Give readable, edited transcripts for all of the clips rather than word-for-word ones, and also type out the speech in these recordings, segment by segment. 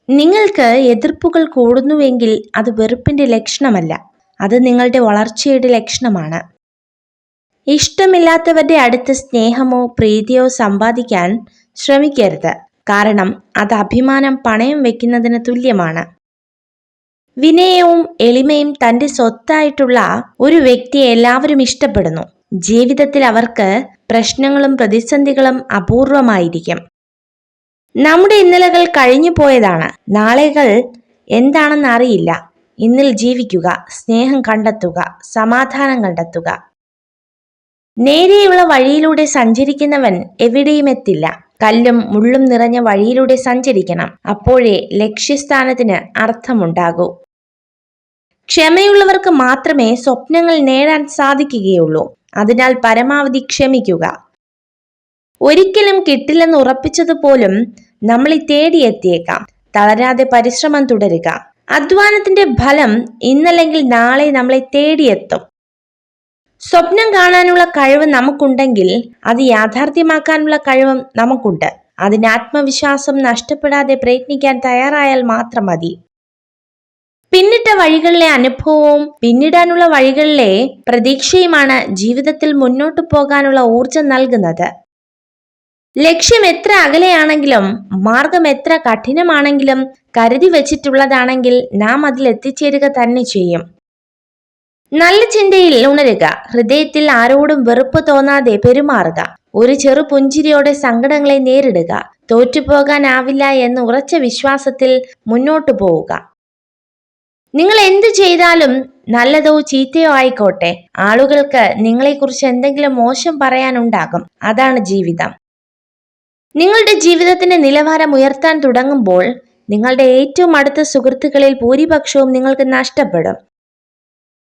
നിങ്ങൾക്ക് എതിർപ്പുകൾ കൂടുന്നുവെങ്കിൽ അത് വെറുപ്പിന്റെ ലക്ഷണമല്ല, അത് നിങ്ങളുടെ വളർച്ചയുടെ ലക്ഷണമാണ്. ഇഷ്ടമില്ലാത്തവരുടെ അടുത്ത് സ്നേഹമോ പ്രീതിയോ സമ്പാദിക്കാൻ ശ്രമിക്കരുത്. കാരണം അത് അഭിമാനം പണയം വെക്കുന്നതിന് തുല്യമാണ്. വിനയവും എളിമയും തന്റെ സ്വത്തായിട്ടുള്ള ഒരു വ്യക്തിയെ എല്ലാവരും ഇഷ്ടപ്പെടുന്നു. ജീവിതത്തിൽ അവർക്ക് പ്രശ്നങ്ങളും പ്രതിസന്ധികളും അപൂർവമായിരിക്കും. നമ്മുടെ ഇന്നലകൾ കഴിഞ്ഞു പോയതാണ്. നാളെകൾ എന്താണെന്ന് അറിയില്ല. ഇന്നിൽ ജീവിക്കുക, സ്നേഹം കണ്ടെത്തുക, സമാധാനം കണ്ടെത്തുക. നേരെയുള്ള വഴിയിലൂടെ സഞ്ചരിക്കുന്നവൻ എവിടെയും എത്തില്ല. കല്ലും മുള്ളും നിറഞ്ഞ വഴിയിലൂടെ സഞ്ചരിക്കണം. അപ്പോഴേ ലക്ഷ്യസ്ഥാനത്തിന് അർത്ഥമുണ്ടാകൂ. ക്ഷമയുള്ളവർക്ക് മാത്രമേ സ്വപ്നങ്ങൾ നേടാൻ സാധിക്കുകയുള്ളൂ. അതിനാൽ പരമാവധി ക്ഷമിക്കുക. ഒരിക്കലും കിട്ടില്ലെന്ന് ഉറപ്പിച്ചതുപോലും നമ്മളെ തേടിയെത്തിയേക്കാം. തളരാതെ പരിശ്രമം തുടരുക. അധ്വാനത്തിന്റെ ഫലം ഇന്നല്ലെങ്കിൽ നാളെ നമ്മളെ തേടിയെത്തും. സ്വപ്നം കാണാനുള്ള കഴിവ് നമുക്കുണ്ടെങ്കിൽ അത് യാഥാർത്ഥ്യമാക്കാനുള്ള കഴിവും നമുക്കുണ്ട്. അതിന് ആത്മവിശ്വാസം നഷ്ടപ്പെടാതെ പ്രയത്നിക്കാൻ തയ്യാറായാൽ മാത്രം മതി. പിന്നിട്ട വഴികളിലെ അനുഭവവും പിന്നിടാനുള്ള വഴികളിലെ പ്രതീക്ഷയുമാണ് ജീവിതത്തിൽ മുന്നോട്ടു പോകാനുള്ള ഊർജം നൽകുന്നത്. ലക്ഷ്യം എത്ര അകലെയാണെങ്കിലും മാർഗം എത്ര കഠിനമാണെങ്കിലും കരുതി വച്ചിട്ടുള്ളതാണെങ്കിൽ നാം അതിൽ എത്തിച്ചേരുക തന്നെ ചെയ്യും. നല്ല ചിന്തയിൽ ഉണരുക. ഹൃദയത്തിൽ ആരോടും വെറുപ്പ് തോന്നാതെ പെരുമാറുക. ഒരു ചെറു പുഞ്ചിരിയോടെ സങ്കടങ്ങളെ നേരിടുക. തോറ്റുപോകാനാവില്ല എന്ന ഉറച്ച വിശ്വാസത്തിൽ മുന്നോട്ടു പോവുക. നിങ്ങൾ എന്തു ചെയ്താലും നല്ലതോ ചീത്തയോ ആയിക്കോട്ടെ, ആളുകൾക്ക് നിങ്ങളെക്കുറിച്ച് എന്തെങ്കിലും മോശം പറയാനുണ്ടാകും. അതാണ് ജീവിതം. നിങ്ങളുടെ ജീവിതത്തിന്റെ നിലവാരം ഉയർത്താൻ തുടങ്ങുമ്പോൾ നിങ്ങളുടെ ഏറ്റവും അടുത്ത സുഹൃത്തുക്കളിൽ ഭൂരിപക്ഷവും നിങ്ങൾക്ക് നഷ്ടപ്പെടും.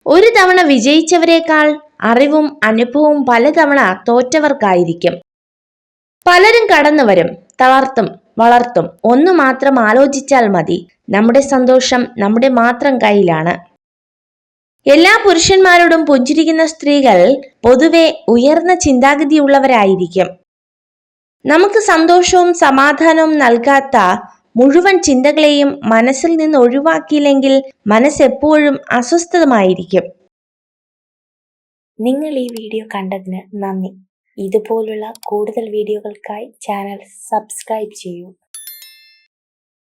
ഒരു തവണ വിജയിച്ചവരെക്കാൾ അറിവും അനുഭവവും പലതവണ തോറ്റവർക്കായിരിക്കും. പലരും കടന്നു വരും, തളർത്തും, വളർത്തും. ഒന്നു മാത്രം ആലോചിച്ചാൽ മതി, നമ്മുടെ സന്തോഷം നമ്മുടെ മാത്രം കയ്യിലാണ്. എല്ലാ പുരുഷന്മാരോടും പുഞ്ചിരിക്കുന്ന സ്ത്രീകൾ പൊതുവെ ഉയർന്ന ചിന്താഗതിയുള്ളവരായിരിക്കും. നമുക്ക് സന്തോഷവും സമാധാനവും നൽകാത്ത മുഴുവൻ ചിന്തകളെയും മനസ്സിൽ നിന്ന് ഒഴിവാക്കിയില്ലെങ്കിൽ മനസ്സെപ്പോഴും അസ്വസ്ഥമായിരിക്കും. നിങ്ങൾ ഈ വീഡിയോ കണ്ടതിന് നന്ദി. ഇതുപോലുള്ള കൂടുതൽ വീഡിയോകൾക്കായി ചാനൽ സബ്സ്ക്രൈബ് ചെയ്യൂ.